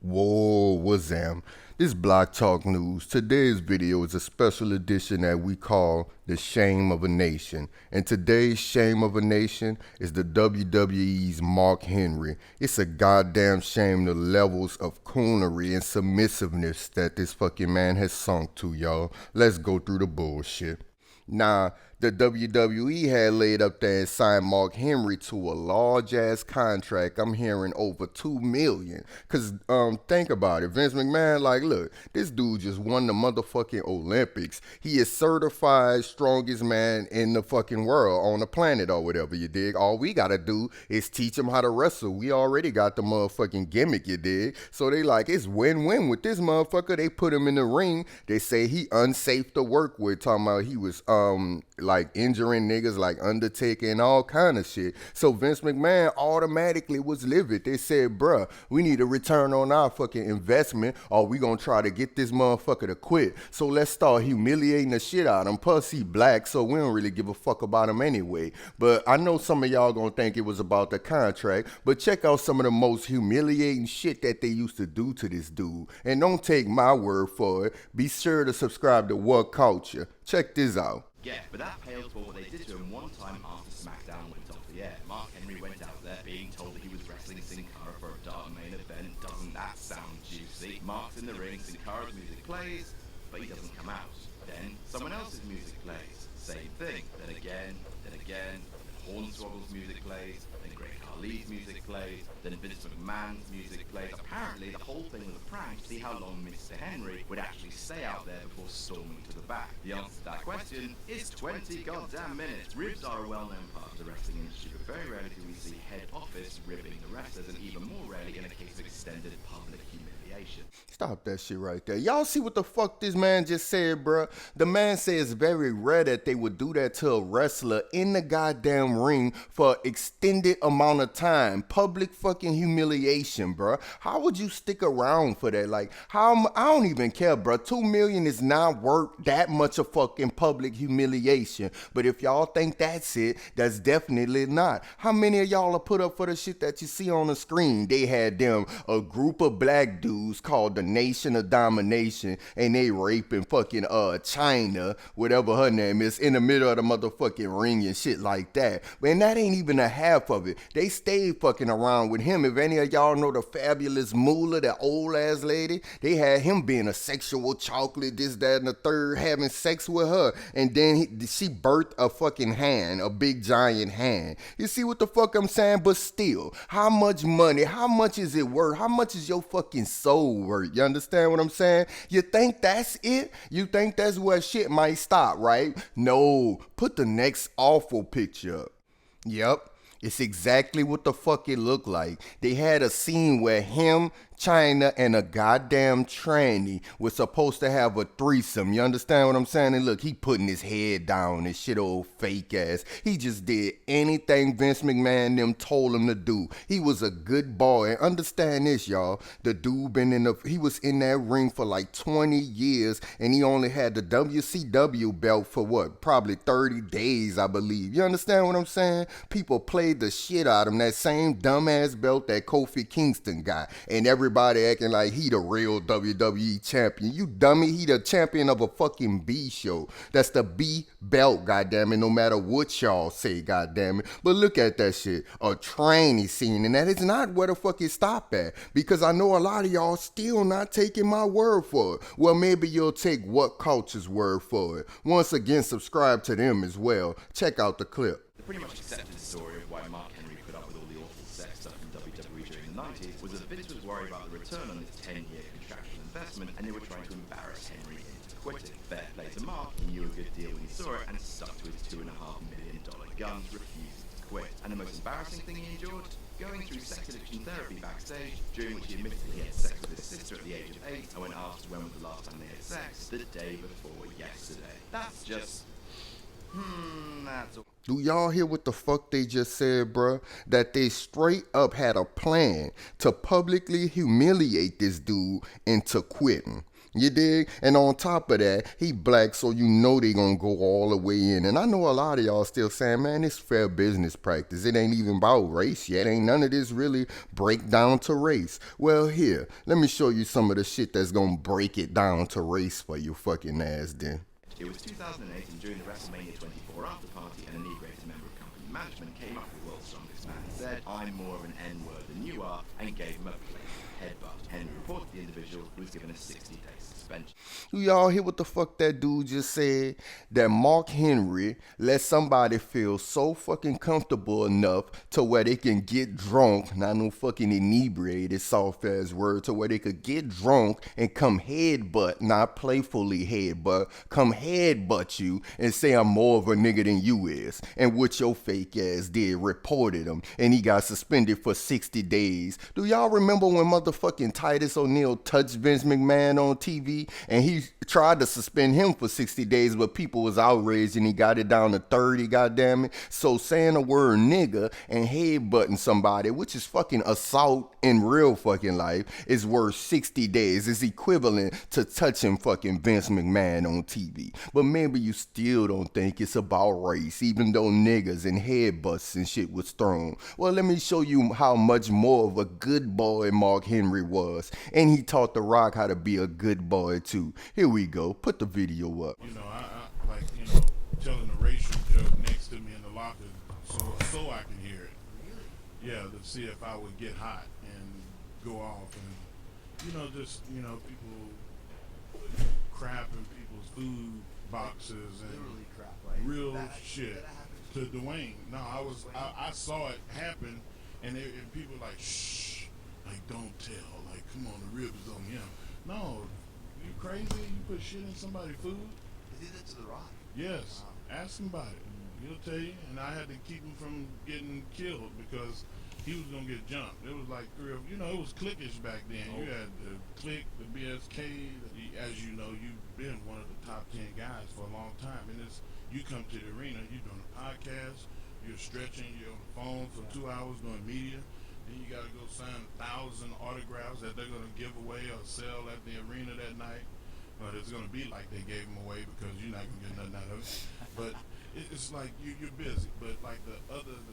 Whoa, Wazam. This Block Talk News. Today's video is a special edition that we call The Shame of a Nation. And today's Shame of a Nation is the WWE's Mark Henry. It's a goddamn shame the levels of coonery and submissiveness that this fucking man has sunk to, y'all. Let's go through the bullshit. Now, the WWE had laid up there and signed Mark Henry to a large ass contract. I'm hearing over $2 million. Cause think about it. Vince McMahon, like, look, this dude just won the motherfucking Olympics. He is certified strongest man in the fucking world, on the planet or whatever, you dig? All we gotta do is teach him how to wrestle. We already got the motherfucking gimmick, you dig? So they like, it's win-win with this motherfucker. They put him in the ring. They say he unsafe to work with, talking about he was like injuring niggas like Undertaker and all kind of shit. So Vince McMahon automatically was livid. They said, bruh, we need a return on our fucking investment or we gonna try to get this motherfucker to quit. So let's start humiliating the shit out of him. Plus he black, so we don't really give a fuck about him anyway. But I know some of y'all gonna think it was about the contract, but check out some of the most humiliating shit that they used to do to this dude. And don't take my word for it. Be sure to subscribe to What Culture. Check this out. Yeah, but that pales for what they did to him one time after SmackDown went off the air. Mark Henry went out there being told that he was wrestling Sin Cara for a dark main event. Doesn't that sound juicy? Mark's in the ring, Sin Cara's music plays, but he doesn't come out. Then someone else's music plays. Same thing. Then again, then Hornswoggle's music plays, then Great Khali's music plays, then Vince McMahon's music plays. Apparently the whole thing was a prank to see how long Mr. Henry would actually stay out there before storming to the back. The answer to that question is 20 goddamn minutes. Ribs are a well-known part of the wrestling industry, but very rarely do we see head office ribbing the wrestlers, and even more rarely in a case of extended public humiliation. Stop that shit right there. Y'all see what the fuck this man just said, bruh? The man said it's very rare that they would do that to a wrestler in the goddamn ring for extended amount of time. Public fucking humiliation, bruh. How would you stick around for that? Like, I don't even care, bruh. $2 million is not worth that much of fucking public humiliation. But if y'all think that's it, that's definitely not. How many of y'all are put up for the shit that you see on the screen? They had them, a group of black dudes called the Nation of Domination, and they raping fucking China, whatever her name is, in the middle of the motherfucking ring and shit like that. Man, that ain't even a half of it. They stayed fucking around with him. If any of y'all know the fabulous Moolah, that old ass lady, they had him being a sexual chocolate, this, that, and the third, having sex with her, and then she birthed a fucking hand, a big giant hand. You see what the fuck I'm saying? But still, how much money, how much is it worth? How much is your fucking soul worth? You understand what I'm saying? You think that's it? You think that's where shit might stop, right? No, put the next awful picture up. Yep, it's exactly what the fuck it looked like. They had a scene where him, China, and a goddamn tranny was supposed to have a threesome. You understand what I'm saying? And look, he putting his head down, this shit old fake ass. He just did anything Vince McMahon and them told him to do. He was a good boy. And understand this, y'all. The dude he was in that ring for like 20 years, and he only had the WCW belt for what? Probably 30 days, I believe. You understand what I'm saying? People played the shit out of him. That same dumbass belt that Kofi Kingston got. And everybody acting like he the real WWE champion. You dummy, he the champion of a fucking B show. That's the B belt, goddammit, no matter what y'all say, goddammit. But look at that shit. A tranny scene, and that is not where the fuck it stopped at. Because I know a lot of y'all still not taking my word for it. Well, maybe you'll take What Culture's word for it. Once again, subscribe to them as well. Check out the clip. The pretty much accepted story of why Mark Henry put up with all the awful sex stuff in WWE during the 90s was that Vince was worried about the return on his 10-year contractual investment, and they were trying to embarrass Henry into quitting. Fair play to Mark, he knew a good deal when he saw it and stuck to his $2.5 million guns, refusing to quit. And the most embarrassing thing he endured? Going through sex addiction therapy backstage, during which he admitted he had sex with his sister at the age of 8, and when asked when was the last time they had sex, the day before yesterday. That's just... that's all. Do y'all hear what the fuck they just said, bruh? That they straight up had a plan to publicly humiliate this dude into quitting. You dig? And on top of that, he black, so you know they gonna go all the way in. And I know a lot of y'all still saying, man, it's fair business practice. It ain't even about race yet. Ain't none of this really break down to race. Well, here, let me show you some of the shit that's gonna break it down to race for you fucking ass then. It was 2008, and during the WrestleMania 24 after party, an inebriated member of company management came up with World's Strongest Man and said, "I'm more of an N-word than you are," and gave him a plain headbutt. Henry reported the individual, who was given a 60-day suspension. Do y'all hear what the fuck that dude just said? That Mark Henry let somebody feel so fucking comfortable enough to where they can get drunk, not no fucking inebriated, soft ass word, to where they could get drunk and come headbutt, not playfully headbutt, come headbutt you and say I'm more of a nigga than you is. And what your fake ass did, reported him, and he got suspended for 60 days. Do y'all remember when motherfucking Titus O'Neil touched Vince McMahon on TV and he tried to suspend him for 60 days, but people was outraged and he got it down to 30, goddamn it. So saying the word nigga and headbutting somebody, which is fucking assault in real fucking life, is worth 60 days. It's equivalent to touching fucking Vince McMahon on TV. But maybe you still don't think it's about race, even though niggas and headbutts and shit was thrown. Well, let me show you how much more of a good boy Mark Henry was. And he taught The Rock how to be a good boy too. Here we go. Put the video up. You know, I like, telling the racial joke next to me in the locker so I can hear it. Yeah, to see if I would get hot and go off and, people crap in people's food boxes and Literally crap, like real that, shit that to Dwayne. No, I saw it happen and people like, shh, like don't tell, like come on, the ribs on him. No, you crazy? You put shit in somebody's food? He did it to The Rock. Yes. Ask him about it. He'll tell you. And I had to keep him from getting killed because he was gonna get jumped. It was like it was cliquish back then. You had the Click, the BSK. As you know, you've been one of the top 10 guys for a long time. And you come to the arena, you're doing a podcast, you're stretching, you're on the phone for 2 hours doing media. Then you gotta go sign 1,000 autographs that they're gonna give away or sell at the arena that night. But it's gonna be like they gave them away because you're not gonna get nothing out of it. But it's like you're busy. But like the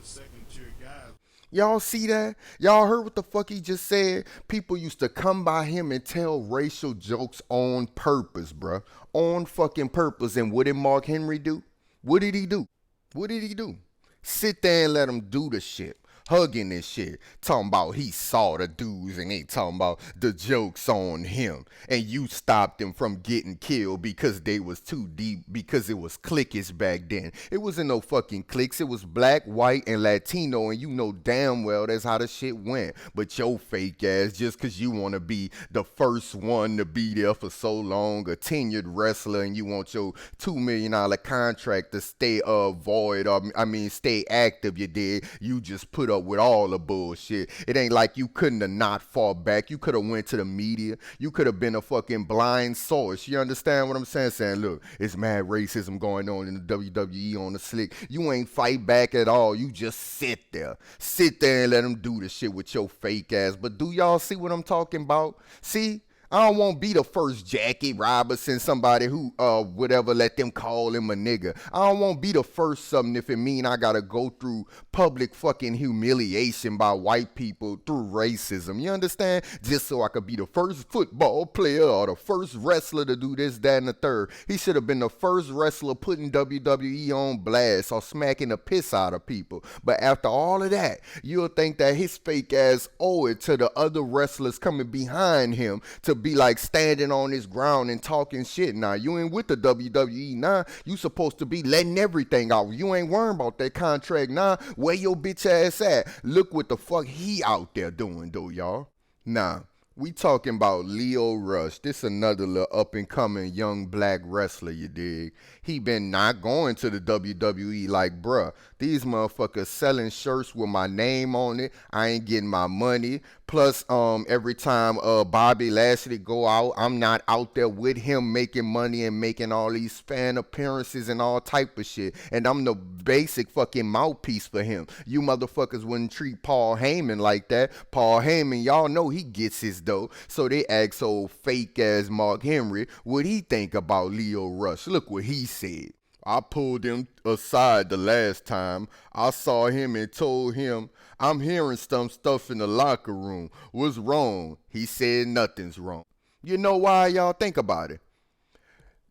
second tier guys. Y'all see that? Y'all heard what the fuck he just said? People used to come by him and tell racial jokes on purpose, bruh. On fucking purpose. And what did Mark Henry do? What did he do? What did he do? Sit there and let him do the shit. Hugging this shit, talking about he saw the dudes and they talking about the jokes on him, and you stopped him from getting killed because they was too deep, because it was cliquish back then. It wasn't no fucking cliques, it was black, white, and Latino, and you know damn well that's how the shit went. But your fake ass, just cause you wanna be the first one to be there for so long, a tenured wrestler, and you want your $2 million contract to stay void, or stay active, you did, you just put up with all the bullshit. It ain't like you couldn't have not fought back. You could have went to the media. You could have been a fucking blind source. You understand what I'm saying? Saying, look, it's mad racism going on in the WWE on the slick. You ain't fight back at all. You just sit there. Sit there and let them do the shit with your fake ass. But do y'all see what I'm talking about? See? I don't want to be the first Jackie Robinson, somebody who, whatever, let them call him a nigga. I don't want to be the first something if it mean I got to go through public fucking humiliation by white people through racism. You understand? Just so I could be the first football player or the first wrestler to do this, that, and the third. He should have been the first wrestler putting WWE on blast or smacking the piss out of people. But after all of that, you'll think that his fake ass owe it to the other wrestlers coming behind him to be like standing on his ground and talking shit. Now you ain't with the WWE now. You supposed to be letting everything out. You ain't worrying about that contract now. Where your bitch ass at? Look what the fuck he out there doing though, y'all. Nah, we talking about Lio Rush. This another little up and coming young black wrestler, you dig? He been not going to the WWE like, bruh, these motherfuckers selling shirts with my name on it. I ain't getting my money. Plus, every time Bobby Lashley go out, I'm not out there with him making money and making all these fan appearances and all type of shit. And I'm the basic fucking mouthpiece for him. You motherfuckers wouldn't treat Paul Heyman like that. Paul Heyman, y'all know he gets his dough. So they asked old fake ass Mark Henry what he think about Lio Rush. Look what he said. I pulled him aside the last time. I saw him and told him, I'm hearing some stuff in the locker room. What's wrong? He said nothing's wrong. You know why, y'all? Think about it.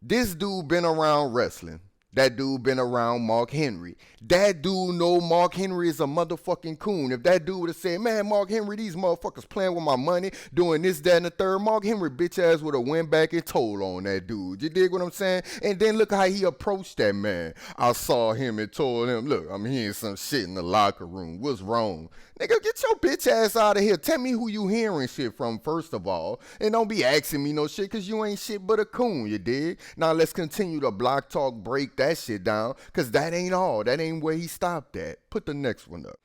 This dude been around wrestling. That dude been around Mark Henry. That dude know Mark Henry is a motherfucking coon. If that dude would have said, man, Mark Henry, these motherfuckers playing with my money, doing this, that, and the third, Mark Henry bitch ass would have went back and told on that dude. You dig what I'm saying? And then look how he approached that man. I saw him and told him, look, I'm hearing some shit in the locker room. What's wrong? Nigga, get your bitch ass out of here. Tell me who you hearing shit from, first of all. And don't be asking me no shit, because you ain't shit but a coon, you dig? Now let's continue to block talk, break that shit down, because that ain't all. That ain't where he stopped at. Put the next one up.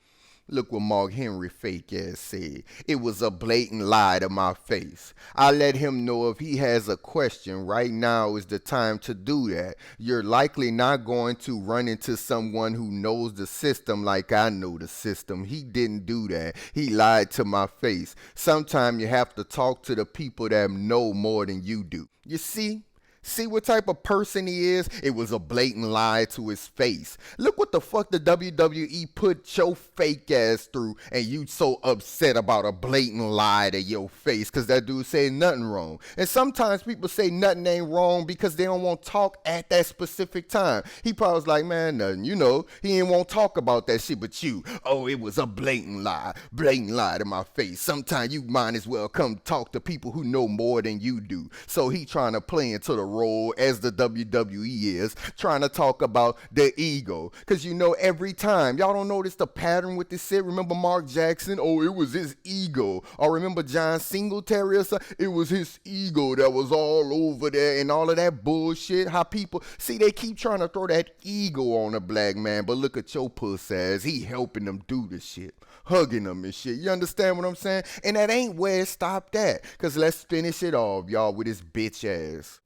Look what Mark Henry fake ass said. It was a blatant lie to my face. I let him know if he has a question, right now is the time to do that. You're likely not going to run into someone who knows the system like I know the system. He didn't do that. He lied to my face. Sometimes you have to talk to the people that know more than you do. You see? See what type of person he is? It was a blatant lie to his face. Look what the fuck the WWE put your fake ass through, and you so upset about a blatant lie to your face because that dude said nothing wrong. And sometimes people say nothing ain't wrong because they don't want to talk at that specific time. He probably was like, man, nothing, you know. He ain't want to talk about that shit, but you, oh, it was a blatant lie to my face. Sometimes you might as well come talk to people who know more than you do. So he trying to play into the role as the WWE is, trying to talk about the ego. Because you know, every time, y'all don't notice the pattern with this shit. Remember Mark Jackson? Oh, it was his ego. Or remember John Singletary or something? It was his ego that was all over there and all of that bullshit. How people, see, they keep trying to throw that ego on a black man, but look at your puss ass. He helping them do the shit, hugging them and shit. You understand what I'm saying? And that ain't where it stopped at. Because let's finish it off, y'all, with his bitch ass.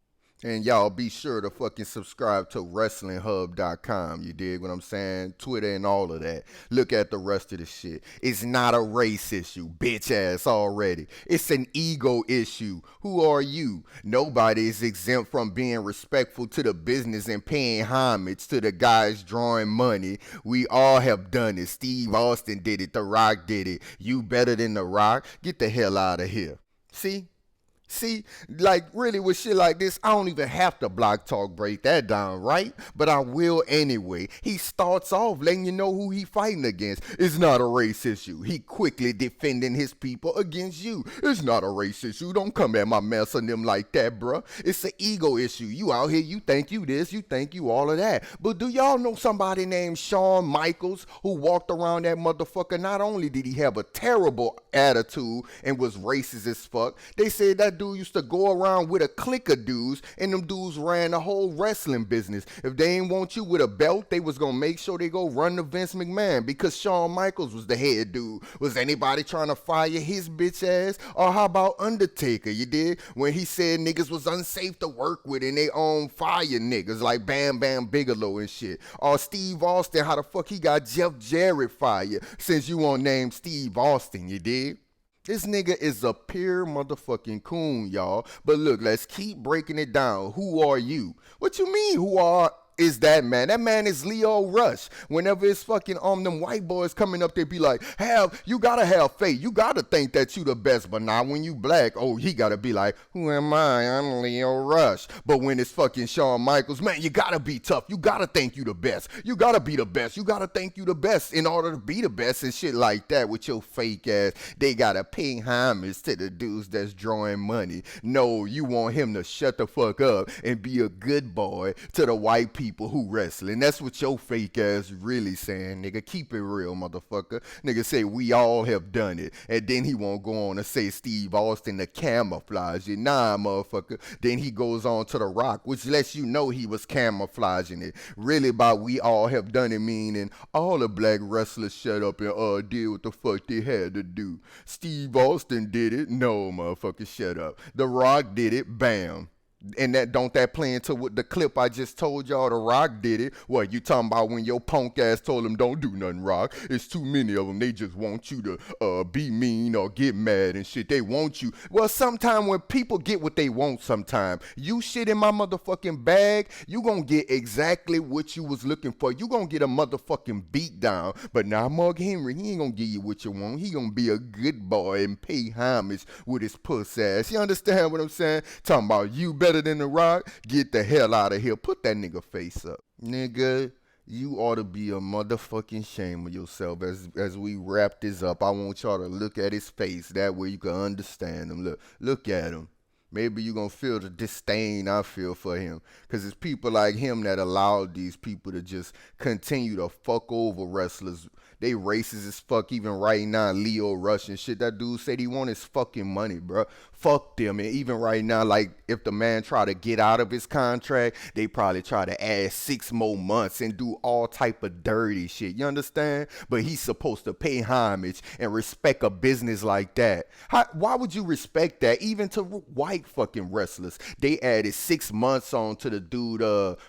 And y'all be sure to fucking subscribe to WrestlingHub.com. You dig what I'm saying? Twitter and all of that. Look at the rest of the shit. It's not a race issue, bitch ass already. It's an ego issue. Who are you? Nobody is exempt from being respectful to the business and paying homage to the guys drawing money. We all have done it. Steve Austin did it. The Rock did it. You better than The Rock? Get the hell out of here. See, like really with shit like this, I don't even have to block talk break that down, right? But I will anyway. He starts off letting you know who he fighting against. It's not a race issue. He quickly defending his people against you. It's not a race issue. Don't come at my mess on them like that, bruh. It's an ego issue. You out here, you think you this, you think you all of that. But do y'all know somebody named Shawn Michaels who walked around that motherfucker? Not only did he have a terrible attitude and was racist as fuck, they said that dude used to go around with a clique of dudes, and them dudes ran the whole wrestling business. If they ain't want you with a belt, they was gonna make sure they go run to Vince McMahon because Shawn Michaels was the head dude. Was anybody trying to fire his bitch ass? Or how about Undertaker, you did? When he said niggas was unsafe to work with and they own fire niggas like Bam Bam Bigelow and shit. Or Steve Austin, how the fuck he got Jeff Jarrett fired since you won't name Steve Austin, you did? This nigga is a pure motherfucking coon, y'all. But look, let's keep breaking it down. Who are you? What you mean, is that man? That man is Lio Rush. Whenever it's fucking them white boys coming up, they be like, you gotta have faith. You gotta think that you the best. But now when you black, oh, he gotta be like, who am I? I'm Lio Rush. But when it's fucking Shawn Michaels, man, you gotta be tough. You gotta think you the best. You gotta be the best. You gotta think you the best in order to be the best and shit like that with your fake ass. They gotta pay homage to the dudes that's drawing money. No, you want him to shut the fuck up and be a good boy to the white people people who wrestling. That's what your fake ass really saying, nigga. Keep it real, motherfucker. Nigga say we all have done it. And then he won't go on to say Steve Austin the camouflage it. Nah, motherfucker. Then he goes on to The Rock, which lets you know he was camouflaging it. Really by we all have done it, meaning all the black wrestlers shut up and did what the fuck they had to do. Steve Austin did it. No, motherfucker, shut up. The Rock did it. Bam. And that play into what the clip I just told y'all? The Rock did it. What you talking about when your punk ass told him don't do nothing, Rock? It's too many of them. They just want you to be mean or get mad and shit. They want you. Well, sometime when people get what they want, sometime you shit in my motherfucking bag, you gonna get exactly what you was looking for. You gonna get a motherfucking beat down. But now Mark Henry, he ain't gonna give you what you want. He gonna be a good boy and pay homage with his puss ass. You understand what I'm saying? Talking about you better than The Rock, get the hell out of here. Put that nigga face up. Nigga, you ought to be a motherfucking shame of yourself. As we wrap this up, I want y'all to look at his face. That way you can understand him. Look at him. Maybe you're going to feel the disdain I feel for him. Because it's people like him that allowed these people to just continue to fuck over wrestlers. They racist as fuck even right now. Lio Rush and shit. That dude said he want his fucking money, bro. Fuck them. And even right now, like, if the man try to get out of his contract, they probably try to add 6 more months and do all type of dirty shit. You understand? But he's supposed to pay homage and respect a business like that. Why would you respect that? Even to white fucking wrestlers. They added 6 months on to the dude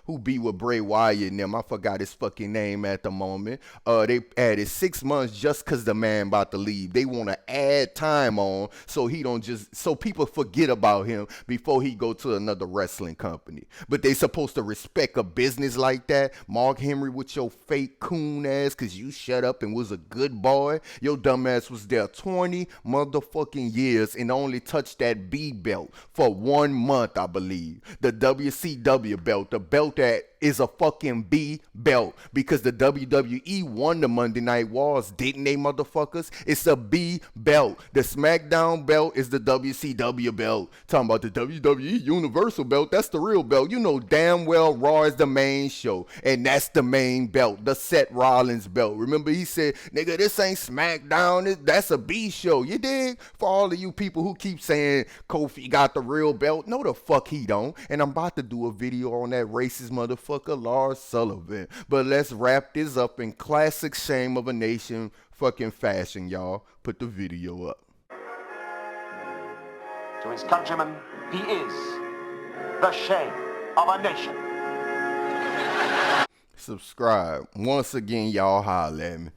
who be with Bray Wyatt and them. I forgot his fucking name at the moment. They added 6 months just because the man about to leave. They want to add time on so he don't just, so people forget about him before he go to another wrestling company. But they supposed to respect a business like that. Mark Henry with your fake coon ass because you shut up and was a good boy. Your dumb ass was there 20 motherfucking years and only touched that B belt for 1 month, I believe. The WCW belt, the belt that is a fucking B belt because the WWE won the Monday Night Wars, didn't they, motherfuckers? It's a B belt. The SmackDown belt is the WCW belt. Talking about the WWE Universal belt, that's the real belt. You know damn well Raw is the main show, and that's the main belt, the Seth Rollins belt. Remember he said, nigga, this ain't SmackDown, that's a B show. You dig? For all of you people who keep saying Kofi got the real belt, no the fuck he don't. And I'm about to do a video on that racist motherfucker Lars Sullivan. But let's wrap this up in classic shame of a nation fucking fashion, y'all. Put the video up. To his countrymen, he is the shame of a nation. Subscribe. Once again, y'all holler at me.